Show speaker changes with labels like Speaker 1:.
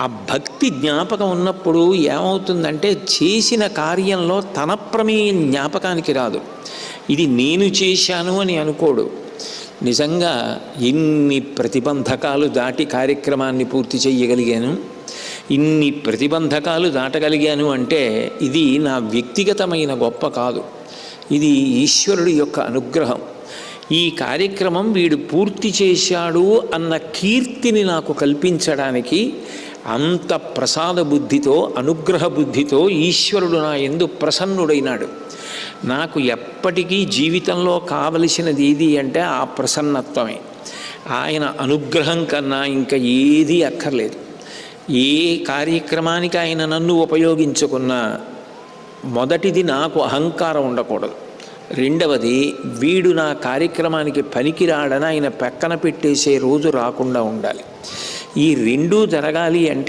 Speaker 1: ఆ భక్తి జ్ఞాపకం ఉన్నప్పుడు ఏమవుతుందంటే చేసిన కార్యంలో తన ప్రమేయం జ్ఞాపకానికి రాదు. ఇది నేను చేశాను అని అనుకోడు. నిజంగా ఎన్ని ప్రతిబంధకాలు దాటి కార్యక్రమాన్ని పూర్తి చేయగలిగాను, ఇన్ని ప్రతిబంధకాలు దాటగలిగాను అంటే ఇది నా వ్యక్తిగతమైన గొప్ప కాదు, ఇది ఈశ్వరుడి యొక్క అనుగ్రహం. ఈ కార్యక్రమం వీడు పూర్తి చేశాడు అన్న కీర్తిని నాకు కల్పించడానికి అంత ప్రసాద బుద్ధితో, అనుగ్రహ బుద్ధితో ఈశ్వరుడు నా యందు ప్రసన్నుడైనాడు. నాకు ఎప్పటికీ జీవితంలో కావలసినది ఏది అంటే ఆ ప్రసన్నత్వమే. ఆయన అనుగ్రహం కన్నా ఇంకా ఏదీ అక్కర్లేదు. ఏ కార్యక్రమానికి ఆయన నన్ను ఉపయోగించుకున్నా మొదటిది నాకు అహంకారం ఉండకూడదు, రెండవది వీడు నా కార్యక్రమానికి పనికిరాడని ఆయన పక్కన పెట్టేసే రోజు రాకుండా ఉండాలి. ఈ రెండూ జరగాలి అంటే